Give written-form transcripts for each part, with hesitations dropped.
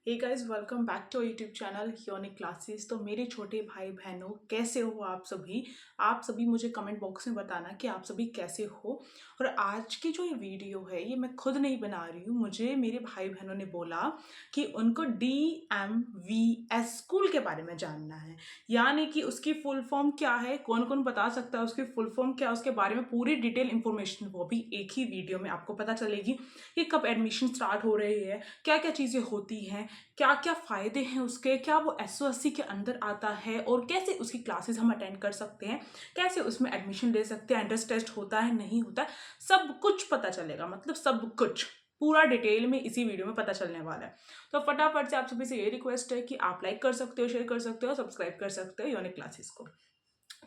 Hey guys, welcome back to YouTube channel unique classes. तो मेरे छोटे भाई बहनों, कैसे हो आप सभी मुझे कमेंट बॉक्स में बताना कि आप सभी कैसे हो। और आज की जो ये वीडियो है ये मैं खुद नहीं बना रही हूँ, मुझे मेरे भाई बहनों ने बोला कि उनको DMVS स्कूल के बारे में जानना है। यानी कि उसकी फुल फॉर्म क्या है, कौन कौन बता सकता है उसकी फुल फॉर्म क्या है, उसके बारे में पूरी डिटेल इंफॉर्मेशन वो भी एक ही वीडियो में आपको पता चलेगी कि कब एडमिशन स्टार्ट हो रही है, क्या क्या चीज़ें होती हैं, क्या क्या फ़ायदे हैं उसके, क्या वो SOSC के अंदर आता है और कैसे उसकी क्लासेस हम अटेंड कर सकते हैं, कैसे उसमें एडमिशन ले सकते हैं, एंट्रेंस टेस्ट होता है नहीं होता है, सब कुछ पता चलेगा। मतलब सब कुछ पूरा डिटेल में इसी वीडियो में पता चलने वाला है। तो फटाफट से आप सभी से ये रिक्वेस्ट है कि आप लाइक कर सकते हो, शेयर कर सकते हो, सब्सक्राइब कर सकते हो यूनिक क्लासेस को।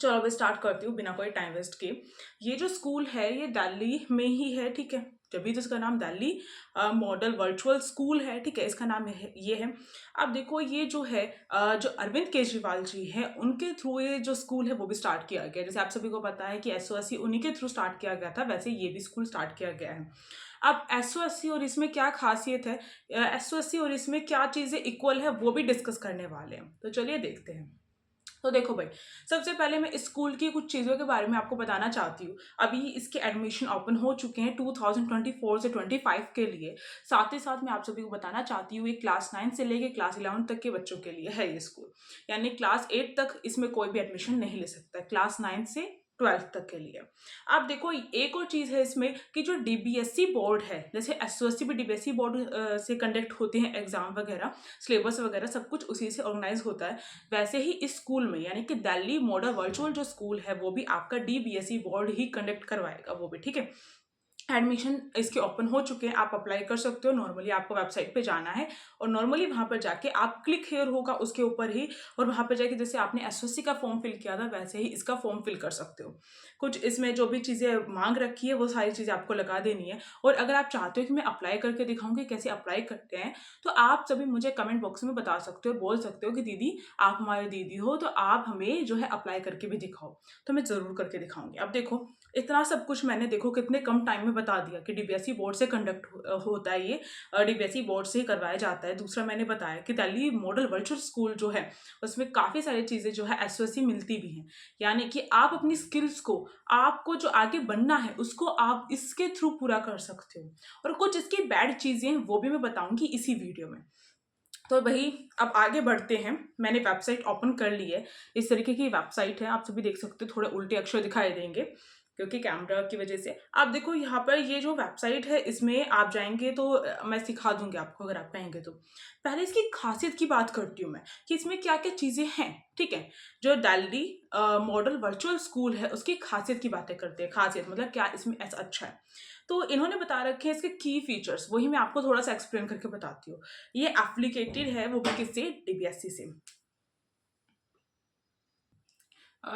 चलो अब स्टार्ट करती हूँ बिना कोई टाइम वेस्ट के। ये जो स्कूल है ये दिल्ली में ही है, ठीक है। जब तो इसका नाम दिल्ली मॉडल वर्चुअल स्कूल है, ठीक है। इसका नाम ये है। अब देखो ये जो है जो अरविंद केजरीवाल जी हैं उनके थ्रू ये जो स्कूल है वो भी स्टार्ट किया गया। जैसे आप सभी को पता है कि SOSC उन्हीं के थ्रू स्टार्ट किया गया था, वैसे ये भी स्कूल स्टार्ट किया गया है। अब SOSC और इसमें क्या खासियत है, SOSC और इसमें क्या चीज़ें इक्वल है वो भी डिस्कस करने वाले हैं। तो चलिए देखते हैं। तो देखो भाई, सबसे पहले मैं इस स्कूल की कुछ चीज़ों के बारे में आपको बताना चाहती हूँ। अभी इसके एडमिशन ओपन हो चुके हैं 2024 से 25 के लिए। साथ ही साथ मैं आप सभी को बताना चाहती हूँ, ये क्लास 9 से लेके क्लास 11 तक के बच्चों के लिए है ये स्कूल। यानी क्लास 8 तक इसमें कोई भी एडमिशन नहीं ले सकता, क्लास 9 से 12 तक के लिए। अब देखो एक और चीज़ है इसमें कि जो DBSE बोर्ड है, जैसे SOSC भी DBSE बोर्ड से कंडक्ट होते हैं एग्जाम वगैरह, सिलेबस वगैरह सब कुछ उसी से ऑर्गेनाइज होता है। वैसे ही इस स्कूल में यानी कि दिल्ली मॉडल वर्चुअल जो स्कूल है वो भी आपका DBSE बोर्ड ही कंडक्ट करवाएगा, वो भी ठीक है। एडमिशन इसके ओपन हो चुके हैं, आप अप्लाई कर सकते हो। नॉर्मली आपको वेबसाइट पे जाना है और नॉर्मली वहाँ पर जाके आप क्लिक हेयर होगा उसके ऊपर ही, और वहाँ पर जाके जैसे आपने SOSC का फॉर्म फिल किया था वैसे ही इसका फॉर्म फिल कर सकते हो। कुछ इसमें जो भी चीज़ें मांग रखी है वो सारी चीज़ें आपको लगा देनी है। और अगर आप चाहते हो कि मैं अप्लाई करके दिखाऊंगी कैसे अप्लाई करते हैं, तो आप सभी मुझे कमेंट बॉक्स में बता सकते हो, बोल सकते हो कि दीदी आप हमारी दीदी हो तो आप हमें जो है अप्लाई करके भी दिखाओ। तो मैं ज़रूर करके दिखाऊंगी। अब देखो इतना सब कुछ मैंने देखो कितने कम टाइम में बता दिया कि DBSE बोर्ड से कंडक्ट होता है ये, DBSE बोर्ड से ही करवाया जाता है। दूसरा मैंने बताया कि दिल्ली मॉडल वर्चुअल स्कूल जो है उसमें काफ़ी सारी चीज़ें जो है SOSC मिलती भी हैं। यानी कि आप अपनी स्किल्स को, आपको जो आगे बनना है उसको आप इसके थ्रू पूरा कर सकते हो। और कुछ इसकी बैड चीज़ें वो भी मैं बताऊंगी इसी वीडियो में। तो भाई अब आगे बढ़ते हैं। मैंने वेबसाइट ओपन कर ली है, इस तरीके की वेबसाइट है, आप सभी देख सकते हो। थोड़े उल्टे अक्षर दिखाई देंगे क्योंकि कैमरा की वजह से। आप देखो यहाँ पर ये जो वेबसाइट है इसमें आप जाएंगे तो मैं सिखा दूंगी आपको अगर आप कहेंगे तो। पहले इसकी खासियत की बात करती हूँ मैं कि इसमें क्या क्या चीज़ें हैं, ठीक है। जो दिल्ली मॉडल वर्चुअल स्कूल है उसकी खासियत की बातें करते हैं। खासियत मतलब क्या इसमें ऐसा अच्छा है, तो इन्होंने बता रखे हैं इसके की फीचर्स, वही मैं आपको थोड़ा सा एक्सप्लेन करके बताती हूँ। ये एप्लीकेटेड है वो भी किससे, DBSE से।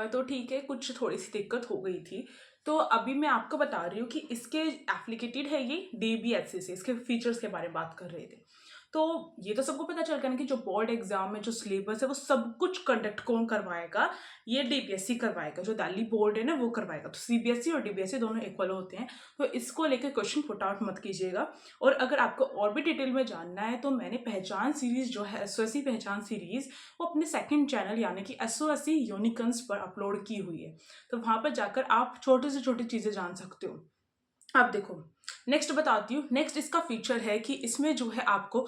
तो ठीक है, कुछ थोड़ी सी दिक्कत हो गई थी। तो अभी मैं आपको बता रही हूँ कि इसके एप्लीकेटेड है ये DBSE से। इसके फीचर्स के बारे में बात कर रहे थे। तो ये तो सबको पता चल गया ना कि जो बोर्ड एग्जाम में जो सिलेबस है वो सब कुछ कंडक्ट कौन करवाएगा, ये DBSE करवाएगा। जो दिल्ली बोर्ड है ना वो करवाएगा। तो CBSE और DBSE दोनों इक्वल होते हैं, तो इसको लेकर क्वेश्चन पुट आउट मत कीजिएगा। और अगर आपको और भी डिटेल में जानना है तो मैंने पहचान सीरीज जो है SOSC पहचान सीरीज वो अपने सेकंड चैनल यानी कि SOSC यूनिकन्स पर अपलोड की हुई है। तो वहां पर जाकर आप छोटी से छोटी चीजें जान सकते हो। अब देखो नेक्स्ट बताती हूँ। नेक्स्ट इसका फीचर है कि इसमें जो है आपको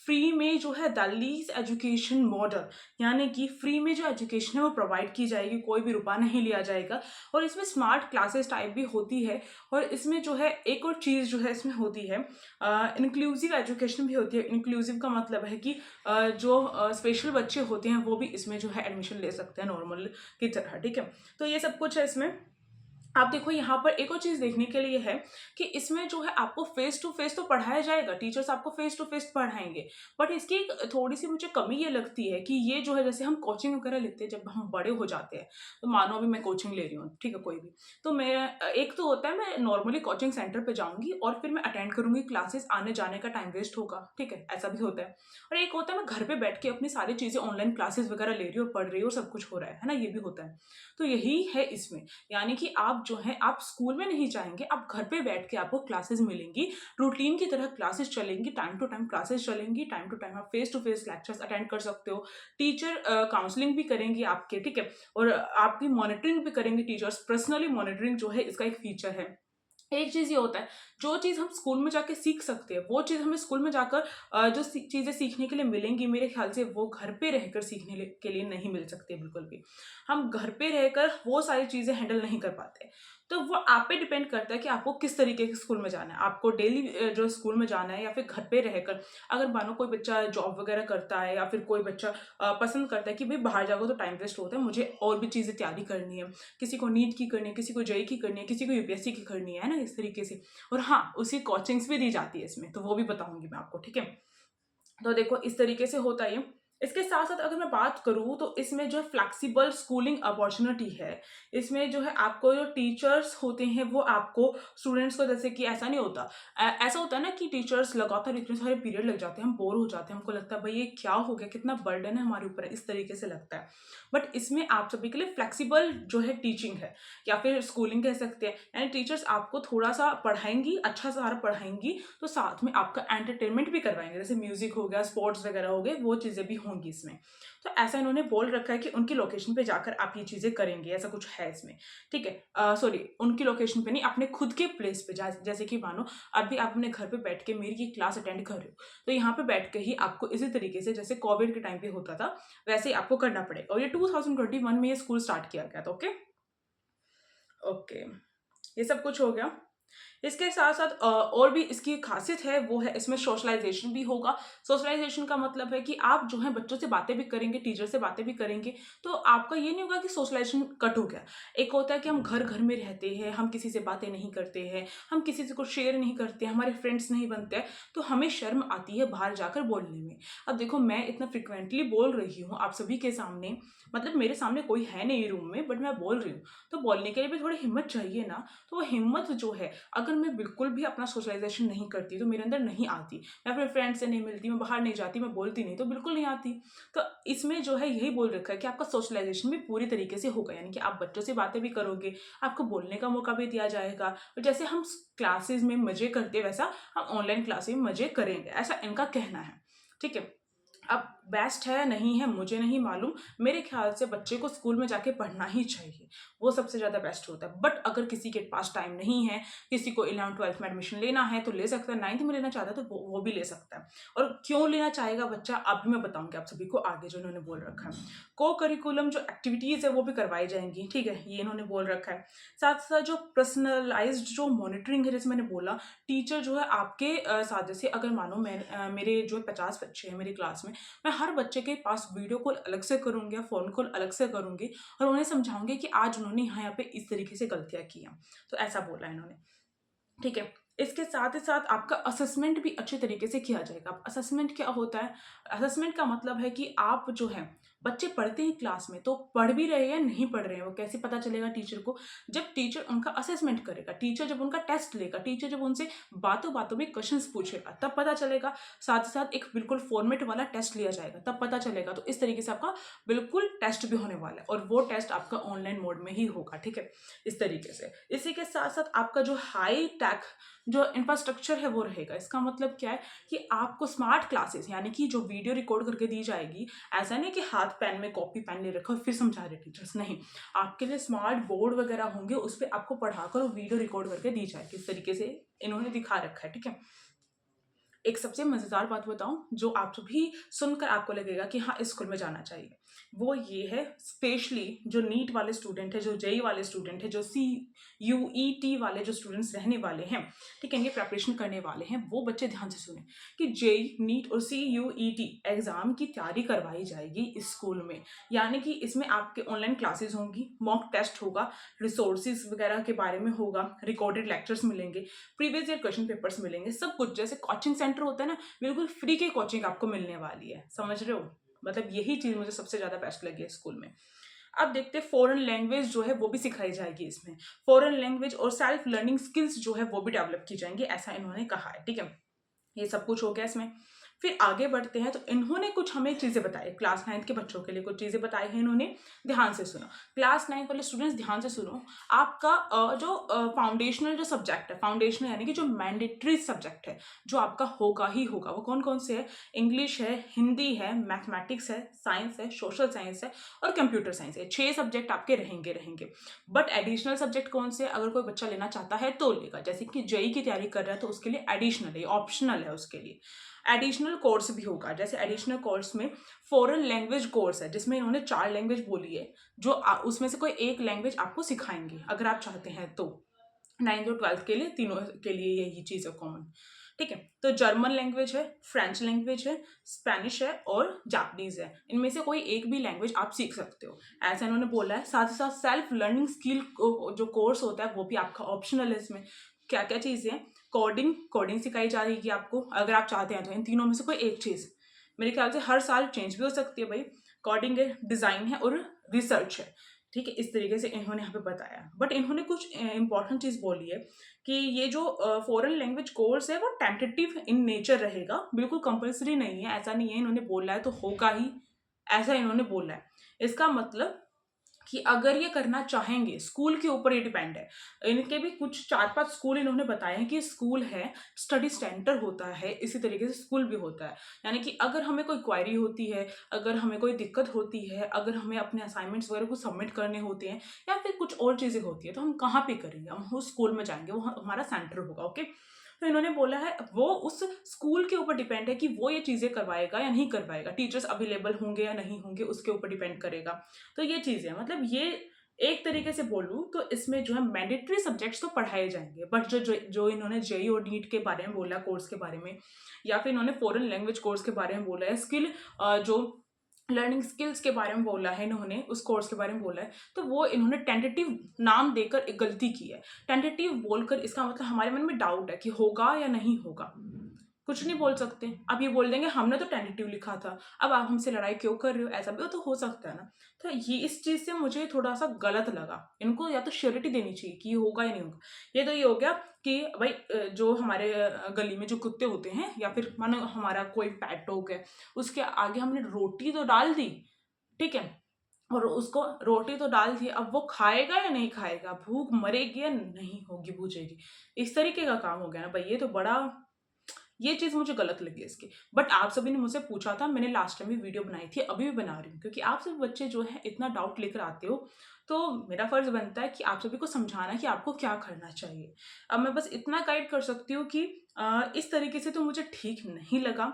फ्री में जो है दिल्ली एजुकेशन मॉडल, यानी कि फ्री में जो एजुकेशन है वो प्रोवाइड की जाएगी, कोई भी रुपया नहीं लिया जाएगा। और इसमें स्मार्ट क्लासेस टाइप भी होती है। और इसमें जो है एक और चीज़ जो है इसमें होती है, इंक्लूसिव एजुकेशन भी होती है। इंक्लूसिव का मतलब है कि जो स्पेशल बच्चे होते हैं वो भी इसमें जो है एडमिशन ले सकते हैं नॉर्मल की तरह, ठीक है। तो ये सब कुछ है इसमें। आप देखो यहाँ पर एक और चीज देखने के लिए है कि इसमें जो है आपको फेस टू फेस तो पढ़ाया जाएगा, टीचर्स आपको फेस टू फेस पढ़ाएंगे। बट इसकी एक थोड़ी सी मुझे कमी ये लगती है कि ये जो है जैसे हम कोचिंग वगैरह लेते हैं जब हम बड़े हो जाते हैं, तो मानो अभी मैं कोचिंग ले रही हूँ, ठीक है, कोई भी, तो मैं एक तो होता है मैं नॉर्मली कोचिंग सेंटर पे जाऊंगी और फिर मैं अटेंड करूंगी क्लासेस, आने जाने का टाइम वेस्ट होगा, ठीक है, ऐसा भी होता है। और एक होता है मैं घर पे बैठ के अपनी सारी चीजें ऑनलाइन क्लासेस वगैरह ले रही हूँ और पढ़ रही हूँ, सब कुछ हो रहा है ना, ये भी होता है। तो यही है इसमें। यानी कि आप जो है आप स्कूल में नहीं जाएंगे, आप घर पे बैठ के आपको क्लासेस मिलेंगी, रूटीन की तरह क्लासेस चलेंगी, टाइम टू टाइम क्लासेस चलेंगी, टाइम टू टाइम आप face to face lectures attend कर सकते हो। टीचर काउंसलिंग भी करेंगी आपके, ठीक है, और आपकी मॉनिटरिंग भी करेंगे टीचर्स, पर्सनली मॉनिटरिंग जो है इसका एक फीचर है। एक चीज ये होता है, जो चीज हम स्कूल में जाके सीख सकते हैं वो चीज हमें स्कूल में जाकर जो चीजें सीखने के लिए मिलेंगी, मेरे ख्याल से वो घर पे रहकर सीखने के लिए नहीं मिल सकती बिल्कुल भी। हम घर पे रहकर वो सारी चीजें हैंडल नहीं कर पाते। तो वो आप पे डिपेंड करता है कि आपको किस तरीके के स्कूल में जाना है, आपको डेली जो स्कूल में जाना है या फिर घर पे रहकर। अगर मानो कोई बच्चा जॉब वगैरह करता है या फिर कोई बच्चा पसंद करता है कि भाई बाहर जाकर तो टाइम वेस्ट होता है, मुझे और भी चीजें तैयारी करनी है, किसी को नीट की करनी है, किसी को जेई की करनी है, किसी को यूपीएससी की करनी है ना, इस तरीके से। और हाँ, उसी कोचिंग्स भी दी जाती है इसमें, तो वो भी बताऊंगी मैं आपको, ठीक है। तो देखो इस तरीके से होता है ये। इसके साथ साथ अगर मैं बात करूँ तो इसमें जो फ्लेक्सिबल स्कूलिंग अपॉर्चुनिटी है, इसमें जो है आपको जो टीचर्स होते हैं वो आपको स्टूडेंट्स को, जैसे कि ऐसा नहीं होता, ऐसा होता है ना कि टीचर्स लगातार इतने सारे पीरियड लग जाते हैं, हम बोर हो जाते हैं, हमको लगता है भाई ये क्या हो गया, कितना बर्डन है हमारे ऊपर, इस तरीके से लगता है। बट इसमें आप सभी के लिए फ्लेक्सिबल जो है टीचिंग है, या फिर स्कूलिंग कह सकते हैं, यानी टीचर्स आपको थोड़ा सा पढ़ाएंगी, अच्छा सारा पढ़ाएंगी, तो साथ में आपका एंटरटेनमेंट भी करवाएंगे, जैसे म्यूजिक हो गया, स्पोर्ट्स वगैरह हो गए, वो चीज़ें भी होंगी इसमें। तो ऐसा इन्होंने बोल रखा है कि उनकी लोकेशन पे जाकर आप ये चीज़ें करेंगे, ऐसा कुछ है इसमें, ठीक है। सॉरी, उनकी लोकेशन पे नहीं, अपने खुद के प्लेस पे, जैसे कि मानो अभी आप अपने घर पे बैठ के मेरी ये क्लास अटेंड कर रहे हो, तो यहाँ पे बैठ के ही आपको इसी तरीके से, जैसे कोविड के टाइम पे होता था, वैसे ही आपको करना पड़ेगा। और ये 2021 में ये स्कूल स्टार्ट किया गया था। ओके ओके, ये सब कुछ हो गया। इसके साथ साथ और भी इसकी खासियत है, वो है इसमें सोशलाइजेशन भी होगा। सोशलाइजेशन का मतलब है कि आप जो है बच्चों से बातें भी करेंगे, टीचर से बातें भी करेंगे, तो आपका ये नहीं होगा कि सोशलाइजेशन कट हो गया। एक होता है कि हम घर घर में रहते हैं, हम किसी से बातें नहीं करते हैं, हम किसी से कुछ शेयर नहीं करते हैं, हमारे फ्रेंड्स नहीं बनते हैं, तो हमें शर्म आती है बाहर जाकर बोलने में। अब देखो मैं इतना फ्रिक्वेंटली बोल रही हूँ आप सभी के सामने, मतलब मेरे सामने कोई है नहीं रूम में, बट मैं बोल रही हूँ, तो बोलने के लिए भी थोड़ी हिम्मत चाहिए ना। तो वो हिम्मत जो है, अगर मैं बिल्कुल भी अपना सोशलाइजेशन नहीं करती तो मेरे अंदर नहीं आती, मैं अपने फ्रेंड से नहीं मिलती, मैं बाहर नहीं जाती, मैं बोलती नहीं, तो बिल्कुल नहीं आती। तो इसमें जो है यही बोल रखा है कि आपका सोशलाइजेशन भी पूरी तरीके से होगा, यानी कि आप बच्चों से बातें भी करोगे, आपको बोलने का मौका भी दिया जाएगा, और जैसे हम क्लासेस में मजे करते वैसा हम ऑनलाइन क्लासेस में मजे करेंगे, ऐसा इनका कहना है, ठीक है। अब बेस्ट है नहीं है मुझे नहीं मालूम, मेरे ख्याल से बच्चे को स्कूल में जाके पढ़ना ही चाहिए, वो सबसे ज़्यादा बेस्ट होता है। बट अगर किसी के पास टाइम नहीं है, किसी को 11th-12th में एडमिशन लेना है तो ले सकता है, 9th में लेना चाहता है तो वो भी ले सकता है। और क्यों लेना चाहेगा बच्चा, अभी मैं बताऊंगी आप सभी को आगे, जो इन्होंने बोल रखा है। को करिकुलम जो एक्टिविटीज़ है वो भी करवाई जाएंगी, ठीक है, ये इन्होंने बोल रखा है। साथ साथ जो पर्सनलाइज्ड जो मॉनिटरिंग है, जैसे मैंने बोला, टीचर जो है आपके साथ, जैसे अगर मानो मेरे जो 50 बच्चे हैं मेरी क्लास में, मैं हर बच्चे के पास वीडियो कॉल अलग से करूंगी या फोन कॉल अलग से करूंगी, और उन्हें समझाऊंगी कि आज उन्होंने यहाँ पे इस तरीके से गलतियां की हैं, तो ऐसा बोला इन्होंने, ठीक है। इसके साथ ही साथ आपका असेसमेंट भी अच्छे तरीके से किया जाएगा। असेसमेंट क्या होता है, असेसमेंट का मतलब है कि आप जो है, बच्चे पढ़ते हैं क्लास में तो पढ़ भी रहे हैं या नहीं पढ़ रहे हैं, वो कैसे पता चलेगा टीचर को, जब टीचर उनका असेसमेंट करेगा, टीचर जब उनका टेस्ट लेगा, टीचर जब उनसे बातों बातों में क्वेश्चंस पूछेगा, तब पता चलेगा। साथ ही साथ एक बिल्कुल फॉर्मेट वाला टेस्ट लिया जाएगा, तब पता चलेगा। तो इस तरीके से आपका बिल्कुल टेस्ट भी होने वाला है, और वो टेस्ट आपका ऑनलाइन मोड में ही होगा, ठीक है, इस तरीके से। इसी के साथ साथ आपका जो हाई टेक जो इंफ्रास्ट्रक्चर है वो रहेगा। इसका मतलब क्या है कि आपको स्मार्ट क्लासेस, यानी कि जो वीडियो रिकॉर्ड करके दी जाएगी, ऐसा नहीं कि हाथ पेन में कॉपी पेन ले रखा और फिर समझा रहे टीचर्स, नहीं, आपके लिए स्मार्ट बोर्ड वगैरह होंगे, उस पर आपको पढ़ाकर वो वीडियो रिकॉर्ड करके दी जाएगी, इस तरीके से इन्होंने दिखा रखा है, ठीक है। एक सबसे मज़ेदार बात बताऊं, जो आप सभी सुनकर आपको लगेगा कि हाँ इस स्कूल में जाना चाहिए, वो ये है, स्पेशली जो नीट वाले स्टूडेंट है, जो जेई वाले स्टूडेंट है, जो CUET वाले जो स्टूडेंट्स रहने वाले हैं, ठीक है, ये प्रिपरेशन करने वाले हैं, वो बच्चे ध्यान से सुने कि जेई, नीट और CUET एग्जाम की तैयारी करवाई जाएगी इस स्कूल में। यानी कि इसमें आपके ऑनलाइन क्लासेस होंगी, मॉक टेस्ट होगा, रिसोर्सेज वगैरह के बारे में होगा, रिकॉर्डेड लेक्चर्स मिलेंगे, प्रीवियस ईयर क्वेश्चन पेपर्स मिलेंगे, सब कुछ जैसे कोचिंग सेंटर होता है ना, बिल्कुल फ्री की कोचिंग आपको मिलने वाली है, समझ रहे हो। मतलब यही चीज मुझे सबसे ज्यादा बेस्ट लगी है स्कूल में। अब देखते हैं फॉरेन लैंग्वेज जो है वो भी सिखाई जाएगी इसमें, फॉरेन लैंग्वेज और सेल्फ लर्निंग स्किल्स जो है वो भी डेवलप की जाएंगी, ऐसा इन्होंने कहा है, ठीक है। ये सब कुछ हो गया इसमें। फिर आगे बढ़ते हैं तो इन्होंने कुछ हमें चीज़ें बताई, क्लास 9th के बच्चों के लिए कुछ चीज़ें बताई हैं इन्होंने। ध्यान से सुनो, क्लास 9th वाले स्टूडेंट्स ध्यान से सुनो। आपका जो फाउंडेशनल जो सब्जेक्ट है, फाउंडेशनल यानी कि जो मैंडेटरी सब्जेक्ट है, जो आपका होगा ही होगा, वो कौन कौन से है? इंग्लिश है, हिंदी है, मैथमेटिक्स है, साइंस है, सोशल साइंस है और कंप्यूटर साइंस है। 6 सब्जेक्ट आपके रहेंगे। बट एडिशनल सब्जेक्ट कौन से? अगर कोई बच्चा लेना चाहता है तो लेगा, जैसे कि जेई की तैयारी कर रहा है तो उसके लिए एडिशनल है, ऑप्शनल है उसके लिए। एडिशनल कोर्स भी होगा, जैसे एडिशनल कोर्स में फॉरेन लैंग्वेज कोर्स है, जिसमें इन्होंने 4 लैंग्वेज बोली है, जो उसमें से कोई एक लैंग्वेज आपको सिखाएंगे अगर आप चाहते हैं तो। 9th और 12th के लिए तीनों के लिए यही चीज़ है कॉमन। ठीक है, तो जर्मन लैंग्वेज है, फ्रेंच लैंग्वेज है, स्पेनिश है और जापानीज है। इनमें से कोई एक भी लैंग्वेज आप सीख सकते हो, ऐसा इन्होंने बोला है। साथ ही साथ सेल्फ लर्निंग स्किल जो कोर्स होता है वो भी आपका ऑप्शनल है। इसमें क्या क्या चीज़ें हैं? कोडिंग सिखाई जा रही है आपको, अगर आप चाहते हैं तो। इन तीनों में से कोई एक चीज़ मेरे ख्याल से हर साल चेंज भी हो सकती है भाई। कोडिंग है, डिज़ाइन है और रिसर्च है। ठीक है, इस तरीके से इन्होंने यहाँ पे बताया। बट इन्होंने कुछ इंपॉर्टेंट चीज़ बोली है कि ये जो फॉरेन लैंग्वेज कोर्स है वो टेंटेटिव इन नेचर रहेगा, बिल्कुल कंपल्सरी नहीं है। ऐसा नहीं है इन्होंने बोला है तो होगा ही, ऐसा इन्होंने बोला है। इसका मतलब कि अगर ये करना चाहेंगे, स्कूल के ऊपर ये डिपेंड है। इनके भी कुछ 4-5 स्कूल इन्होंने बताए हैं कि स्कूल है, स्टडी सेंटर होता है, इसी तरीके से स्कूल भी होता है। यानी कि अगर हमें कोई क्वेरी होती है, अगर हमें कोई दिक्कत होती है, अगर हमें अपने असाइनमेंट्स वगैरह को सबमिट करने होते हैं या फिर कुछ और चीज़ें होती है, तो हम कहाँ पे करेंगे? हम उस स्कूल में जाएँगे, वो हमारा सेंटर होगा, ओके? तो इन्होंने बोला है वो उस स्कूल के ऊपर डिपेंड है कि वो ये चीज़ें करवाएगा या नहीं करवाएगा। टीचर्स अवेलेबल होंगे या नहीं होंगे, उसके ऊपर डिपेंड करेगा। तो ये चीज़ है, मतलब ये एक तरीके से बोलूँ तो इसमें जो है मैंडेटरी सब्जेक्ट्स तो पढ़ाए जाएँगे, बट जो इन्होंने जेईई और नीट के बारे में बोला, कोर्स के बारे में, या फिर इन्होंने फॉरेन लैंग्वेज कोर्स के बारे में बोला है, जो लर्निंग स्किल्स के बारे में बोला है इन्होंने, उस कोर्स के बारे में बोला है, तो वो इन्होंने टेंटेटिव नाम देकर एक गलती की है। टेंटेटिव बोलकर इसका मतलब हमारे मन में डाउट है कि होगा या नहीं होगा। कुछ नहीं बोल सकते। अब ये बोल देंगे हमने तो टेंटेटिव लिखा था, अब आप हमसे लड़ाई क्यों कर रहे हो? ऐसा भी तो हो सकता है ना। तो ये इस चीज़ से मुझे थोड़ा-सा गलत लगा। इनको या तो श्योरिटी देनी चाहिए कि ये होगा या नहीं होगा। ये तो ये हो गया कि भाई जो हमारे गली में जो कुत्ते होते हैं या फिर मानो हमारा कोई पेट डॉग है, उसके आगे हमने रोटी तो डाल दी, ठीक है? और उसको रोटी तो डाल दी, अब वो खाएगा या नहीं खाएगा? भूख मरेगी या नहीं होगी, बुझेगी? इस तरीके का काम हो गया ना भाई, ये तो बड़ा, ये चीज़ मुझे गलत लगी इसकी। बट आप सभी ने मुझसे पूछा था, मैंने लास्ट टाइम भी वीडियो बनाई थी, अभी भी बना रही हूँ, क्योंकि आप सभी बच्चे जो हैं इतना डाउट लेकर आते हो, तो मेरा फ़र्ज़ बनता है कि आप सभी को समझाना कि आपको क्या करना चाहिए। अब मैं बस इतना गाइड कर सकती हूँ कि इस तरीके से तो मुझे ठीक नहीं लगा,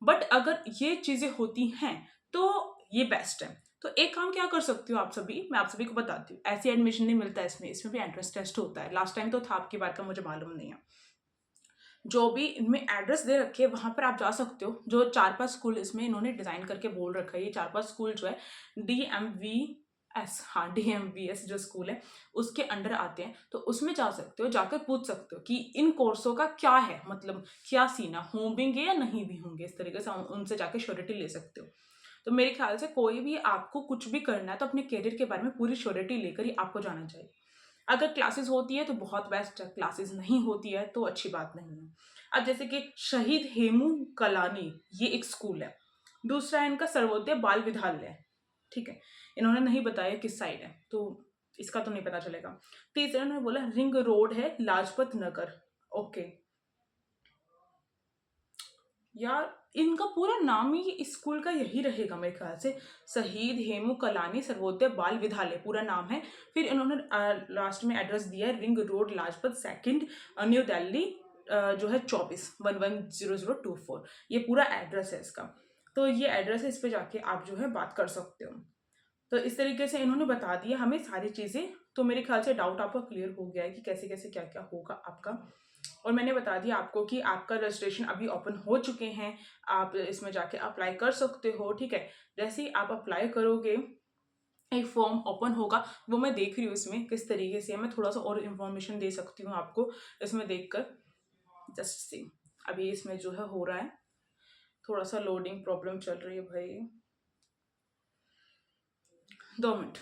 बट अगर ये चीज़ें होती हैं, तो ये बेस्ट है। तो एक काम क्या कर सकती हो आप सभी, मैं आप सभी को बताती हूँ। ऐसे एडमिशन नहीं मिलता इसमें भी एंट्रेंस टेस्ट होता है। लास्ट टाइम तो था, आपकी बार का मुझे मालूम नहीं है। जो भी इनमें एड्रेस दे रखे हैं वहाँ पर आप जा सकते हो। जो 4-5 स्कूल इसमें इन्होंने डिज़ाइन करके बोल रखा है, ये 4-5 स्कूल जो है डीएमवीएस, हाँ डीएमवीएस जो स्कूल है उसके अंडर आते हैं। तो उसमें जा सकते हो, जाकर पूछ सकते हो कि इन कोर्सों का क्या है, मतलब क्या सीन है, होंगे या नहीं भी होंगे। इस तरीके से उनसे जाके श्योरिटी ले सकते हो। तो मेरे ख्याल से कोई भी आपको कुछ भी करना है तो अपने करियर के बारे में पूरी श्योरिटी लेकर ही आपको जाना चाहिए। अगर क्लासेस होती है तो बहुत बेस्ट है, क्लासेस नहीं होती है तो अच्छी बात नहीं है। अब जैसे कि शहीद हेमू कलानी, ये एक स्कूल है। दूसरा है इनका सर्वोदय बाल विद्यालय, ठीक है। इन्होंने नहीं बताया किस साइड है, तो इसका तो नहीं पता चलेगा। तीसरा इन्होंने बोला रिंग रोड है, लाजपत नगर, ओके। यार इनका पूरा नाम ही इस स्कूल का यही रहेगा मेरे ख्याल से, शहीद हेमू कलानी सर्वोदय बाल विद्यालय पूरा नाम है। फिर इन्होंने लास्ट में एड्रेस दिया है ring road, Lajpat second, new Delhi, जो है 24 110024, ये पूरा एड्रेस है इसका। तो ये एड्रेस है, इस पे जाके आप जो है बात कर सकते हो। तो इस तरीके से इन्होंने बता दिया हमें सारी चीज़ें। तो मेरे ख्याल से डाउट आपका क्लियर हो गया है कि कैसे कैसे क्या क्या होगा आपका। और मैंने बता दिया आपको कि आपका रजिस्ट्रेशन अभी ओपन हो चुके हैं, आप इसमें जाके अप्लाई कर सकते हो, ठीक है। जैसे ही आप अप्लाई करोगे, एक फॉर्म ओपन होगा, वो मैं देख रही हूँ इसमें किस तरीके से है। मैं थोड़ा सा और इन्फॉर्मेशन दे सकती हूँ आपको इसमें देखकर। जस्ट सी, अभी इसमें जो है हो रहा है, थोड़ा सा लोडिंग प्रॉब्लम चल रही है भाई, 2 मिनट।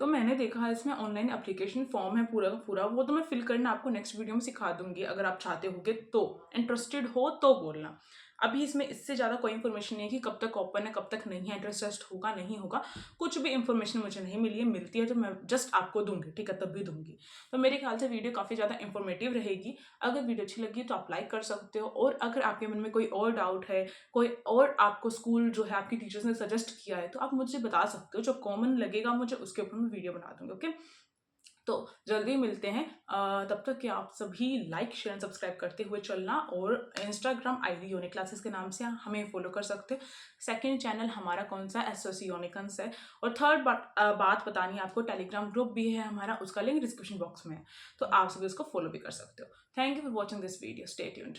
तो मैंने देखा है इसमें ऑनलाइन एप्लीकेशन फॉर्म है पूरा का पूरा, वो तो मैं फिल करना आपको नेक्स्ट वीडियो में सिखा दूंगी, अगर आप चाहते होगे तो, इंटरेस्टेड हो तो बोलना। अभी इसमें इससे ज़्यादा कोई इन्फॉर्मेशन नहीं है कि कब तक ओपन है, कब तक नहीं है, एड्रेस टेस्ट होगा नहीं होगा, कुछ भी इन्फॉर्मेशन मुझे नहीं मिली है। मिलती है तो मैं जस्ट आपको दूंगी, ठीक है, तब भी दूंगी। तो मेरे ख्याल से वीडियो काफ़ी ज़्यादा इन्फॉर्मेटिव रहेगी। अगर वीडियो अच्छी लगी तो आप लाइक कर सकते हो, और अगर आपके मन में कोई और डाउट है, कोई और आपको स्कूल जो है आपकी टीचर्स ने सजेस्ट किया है, तो आप मुझे बता सकते हो। जो कॉमन लगेगा मुझे उसके ऊपर मैं वीडियो बना दूंगी। ओके, तो जल्दी मिलते हैं। तब तक कि आप सभी लाइक शेयर एंड सब्सक्राइब करते हुए चलना, और इंस्टाग्राम आईडी यूनिक क्लासेस के नाम से हमें फॉलो कर सकते हो। सेकंड चैनल हमारा कौन सा है, एसओसी यूनिकन्स है। और थर्ड बात बतानी है आपको, टेलीग्राम ग्रुप भी है हमारा, उसका लिंक डिस्क्रिप्शन बॉक्स में है, तो आप सभी उसको फॉलो भी कर सकते हो। Thank you for watching this video, stay tuned.